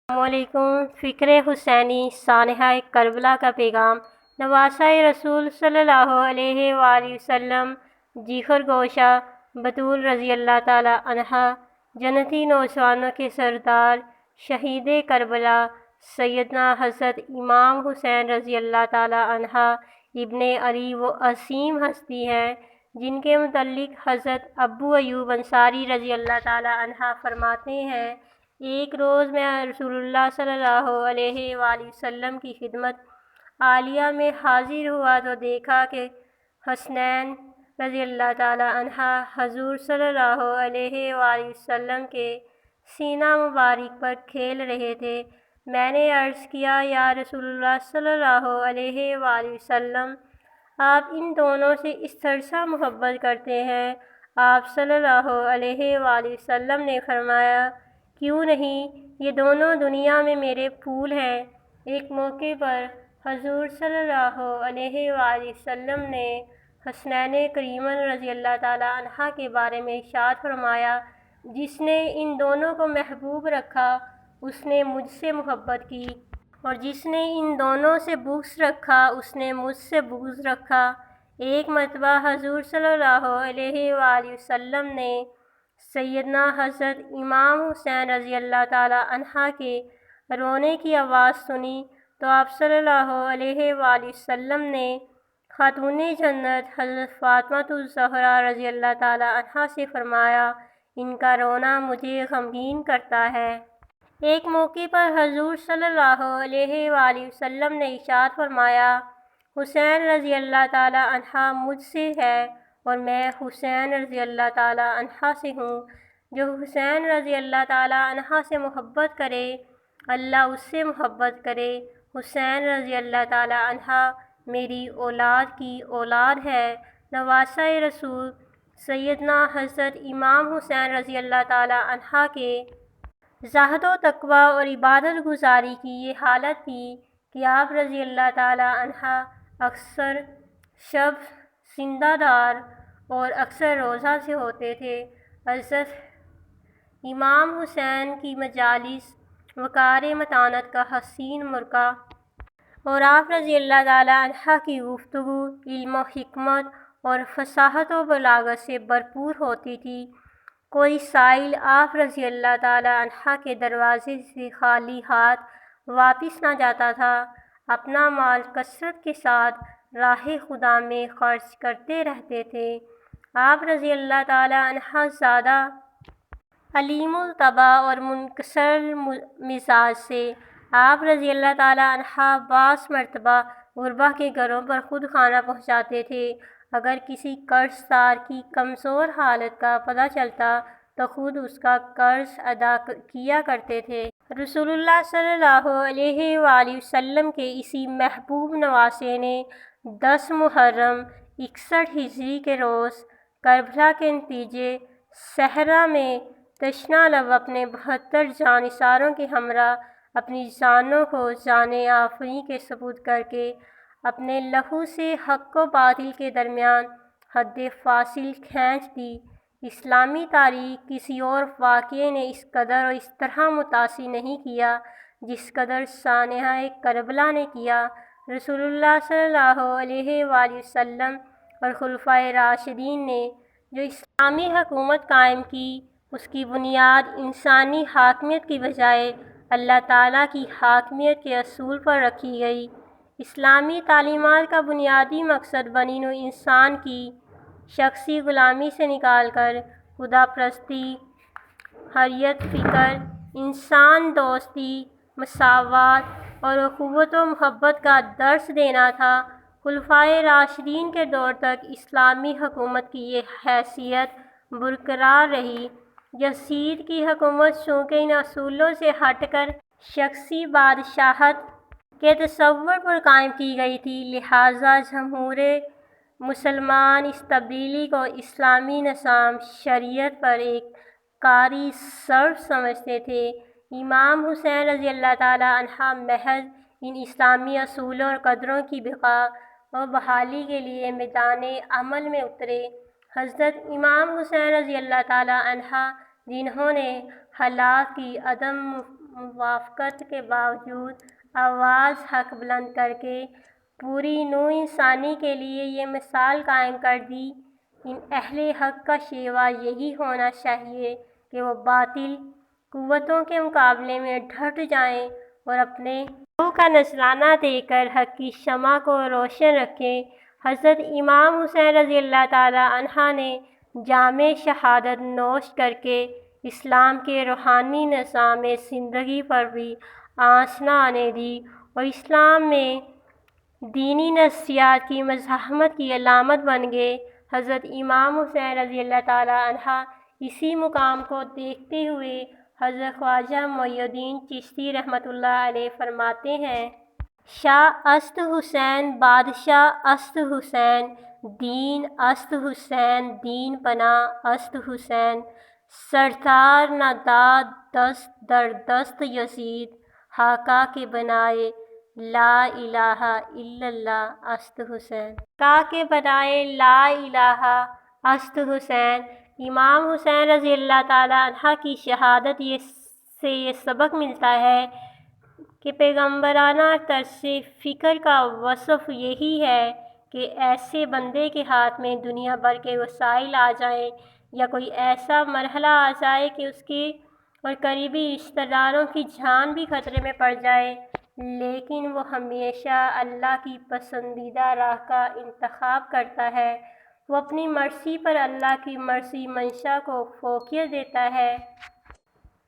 السلام علیکم۔ فکر حسینی سانحہ کربلا کا پیغام۔ نواسہ رسول صلی اللہ علیہ وآلہ وسلم جیگر گوشہ بطول رضی اللہ تعالیٰ عنہا جنتی نوجوانوں کے سردار شہید کربلا سیدنا حضرت امام حسین رضی اللہ تعالیٰ عنہ ابن علی وہ عظیم ہستی ہیں جن کے متعلق حضرت ابو ایوب انصاری رضی اللہ تعالیٰ عنہ فرماتے ہیں، ایک روز میں رسول اللہ صلی اللہ علیہ وآلہ وسلم کی خدمت عالیہ میں حاضر ہوا تو دیکھا کہ حسنین رضی اللہ تعالیٰ عنہ حضور صلی اللہ علیہ وآلہ وسلم کے سینہ مبارک پر کھیل رہے تھے۔ میں نے عرض کیا، یا رسول اللہ صلی اللہ علیہ وآلہ وسلم، آپ ان دونوں سے اس طرح محبت کرتے ہیں؟ آپ صلی اللہ علیہ وآلہ وسلم نے فرمایا، کیوں نہیں، یہ دونوں دنیا میں میرے پھول ہیں۔ ایک موقع پر حضور صلی اللہ علیہ وآلہ وسلم نے حسنین کریمین رضی اللہ تعالیٰ عنہ کے بارے میں ارشاد فرمایا، جس نے ان دونوں کو محبوب رکھا اس نے مجھ سے محبت کی، اور جس نے ان دونوں سے بغض رکھا اس نے مجھ سے بغض رکھا۔ ایک مرتبہ حضور صلی اللہ علیہ وآلہ وسلم نے سیدنا حضرت امام حسین رضی اللہ تعالیٰ عنہ کے رونے کی آواز سنی تو آپ صلی اللہ علیہ وآلہ وسلم نے خاتون جنت حضرت فاطمہ الزہرا رضی اللہ تعالیٰ عنہ سے فرمایا، ان کا رونا مجھے غمگین کرتا ہے۔ ایک موقع پر حضور صلی اللہ علیہ وآلہ وسلم نے ارشاد فرمایا، حسین رضی اللہ تعالیٰ عنہ مجھ سے ہے اور میں حسین رضی اللہ تعالیٰ عنہ سے ہوں۔ جو حسین رضی اللہ تعالیٰ عنہ سے محبت کرے اللہ اس سے محبت کرے۔ حسین رضی اللہ تعالیٰ عنہ میری اولاد کی اولاد ہے۔ نواسہ رسول سیدنا حضرت امام حسین رضی اللہ تعالیٰ عنہ کے زہد و تقویٰ اور عبادت گزاری کی یہ حالت تھی کہ آپ رضی اللہ تعالیٰ عنہ اکثر شب زندہ دار اور اکثر روزہ سے ہوتے تھے۔ حضرت امام حسین کی مجالس وقار متانت کا حسین مرقع اور آپ رضی اللہ تعالیٰ عنہ کی گفتگو علم و حکمت اور فصاحت و بلاغت سے بھرپور ہوتی تھی۔ کوئی سائل آپ رضی اللہ تعالیٰ عنہ کے دروازے سے خالی ہاتھ واپس نہ جاتا تھا۔ اپنا مال کثرت کے ساتھ راہ خدا میں خرچ کرتے رہتے تھے۔ آپ رضی اللہ تعالیٰ عنہ زیادہ علیم الطبع اور منکسر مزاج سے آپ رضی اللہ تعالیٰ عنہ بعض مرتبہ غربا کے گھروں پر خود کھانا پہنچاتے تھے۔ اگر کسی قرض دار کی کمزور حالت کا پتہ چلتا تو خود اس کا قرض ادا کیا کرتے تھے۔ رسول اللہ صلی اللہ علیہ وآلہ وسلم کے اسی محبوب نواسے نے 10 محرم 61 ہجری کے روز کربلا کے نتیجے صحرا میں تشنہ لب اپنے 72 جانثاروں کے ہمراہ اپنی جانوں کو جان آفریں کے سپرد کر کے اپنے لہو سے حق و باطل کے درمیان حد فاصل کھینچ دی۔ اسلامی تاریخ کسی اور واقعے نے اس قدر اور اس طرح متاثر نہیں کیا جس قدر سانحہ کربلا نے کیا۔ رسول اللہ صلی اللہ علیہ وآلہ وسلم اور خلفائے راشدین نے جو اسلامی حکومت قائم کی اس کی بنیاد انسانی حاکمیت کی بجائے اللہ تعالیٰ کی حاکمیت کے اصول پر رکھی گئی۔ اسلامی تعلیمات کا بنیادی مقصد بنی نوع انسان کی شخصی غلامی سے نکال کر خدا پرستی، حریت فکر، انسان دوستی، مساوات اور اخوت و محبت کا درس دینا تھا۔ خلفائے راشدین کے دور تک اسلامی حکومت کی یہ حیثیت برقرار رہی۔ یزید کی حکومت چونکہ ان اصولوں سے ہٹ کر شخصی بادشاہت کے تصور پر قائم کی گئی تھی، لہٰذا جمہور مسلمان اس تبدیلی کو اسلامی نظام شریعت پر ایک کاری ضرب سمجھتے تھے۔ امام حسین رضی اللہ تعالیٰ عنہ محض ان اسلامی اصولوں اور قدروں کی بقا و بحالی کے لیے میدان عمل میں اترے۔ حضرت امام حسین رضی اللہ تعالیٰ عنہ جنہوں نے حالات کی عدم موافقت کے باوجود آواز حق بلند کر کے پوری نوع انسانی کے لیے یہ مثال قائم کر دی۔ ان اہل حق کا شیوا یہی ہونا چاہیے کہ وہ باطل قوتوں کے مقابلے میں ڈٹ جائیں اور اپنے روح کا نذرانہ دے کر حق کی شمع کو روشن رکھیں۔ حضرت امام حسین رضی اللہ تعالیٰ عنہ نے جام شہادت نوش کر کے اسلام کے روحانی نظام زندگی پر بھی آنچ نہ آنے دی اور اسلام میں دینی نظریات کی مزاحمت کی علامت بن گئے۔ حضرت امام حسین رضی اللہ تعالیٰ عنہ اسی مقام کو دیکھتے ہوئے حضرت خواجہ معین الدین چشتی رحمۃ اللہ علیہ فرماتے ہیں: شاہ است حسین بادشاہ است حسین، دین است حسین، دین پناہ است حسین، سردار نہ داد دست در دست یزید، حقا کے بنائے لا الہ الا اللہ است حسین، حقا کے بنائے لا الہ است حسین۔ امام حسین رضی اللہ تعالیٰ عنہ کی شہادت سے یہ سبق ملتا ہے کہ پیغمبرانہ طرز فکر کا وصف یہی ہے کہ ایسے بندے کے ہاتھ میں دنیا بھر کے وسائل آ جائیں یا کوئی ایسا مرحلہ آ جائے کہ اس کے اور قریبی رشتہ داروں کی جان بھی خطرے میں پڑ جائے، لیکن وہ ہمیشہ اللہ کی پسندیدہ راہ کا انتخاب کرتا ہے۔ وہ اپنی مرضی پر اللہ کی مرضی منشا کو فوقیت دیتا ہے۔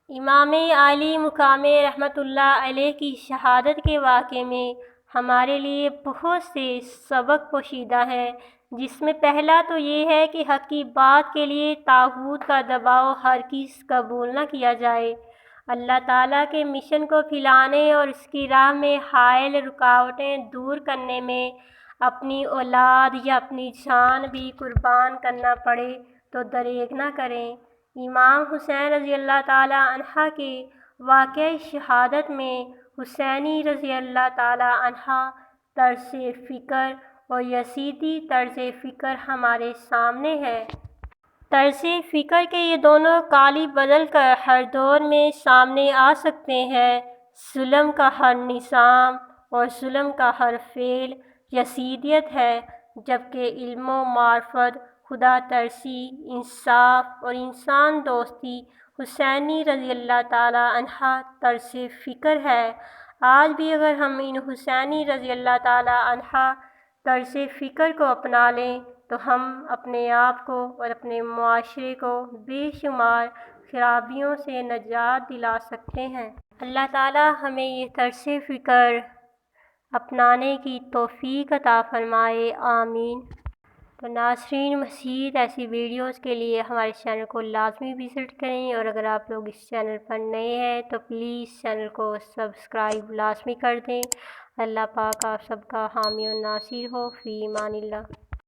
امام عالی مقام رحمۃ اللہ علیہ کی شہادت کے واقعے میں ہمارے لیے بہت سے سبق پوشیدہ ہیں، جس میں پہلا تو یہ ہے کہ حق کی بات کے لیے طاغوت کا دباؤ ہرگز قبول نہ کیا جائے۔ اللہ تعالیٰ کے مشن کو پھیلانے اور اس کی راہ میں حائل رکاوٹیں دور کرنے میں اپنی اولاد یا اپنی جان بھی قربان کرنا پڑے تو دریغ نہ کریں۔ امام حسین رضی اللہ تعالیٰ عنہ کے واقعہ شہادت میں حسینی رضی اللہ تعالیٰ عنہ طرز فکر اور یزیدی طرز فکر ہمارے سامنے ہے۔ طرز فکر کے یہ دونوں کالی بدل کر ہر دور میں سامنے آ سکتے ہیں۔ ظلم کا ہر نظام اور ظلم کا ہر فعل یزیدیت ہے، جبکہ علم و معرفت، خدا ترسی، انصاف اور انسان دوستی حسینی رضی اللہ تعالیٰ عنہ طرز فکر ہے۔ آج بھی اگر ہم ان حسینی رضی اللہ تعالیٰ عنہ طرز فکر کو اپنا لیں تو ہم اپنے آپ کو اور اپنے معاشرے کو بے شمار خرابیوں سے نجات دلا سکتے ہیں۔ اللہ تعالیٰ ہمیں یہ طرز فکر اپنانے کی توفیق عطا فرمائے، آمین۔ تو ناظرین، مزید ایسی ویڈیوز کے لیے ہمارے چینل کو لازمی وزٹ کریں، اور اگر آپ لوگ اس چینل پر نئے ہیں تو پلیز چینل کو سبسکرائب لازمی کر دیں۔ اللہ پاک آپ سب کا حامی و ناصر ہو، فی امان اللہ۔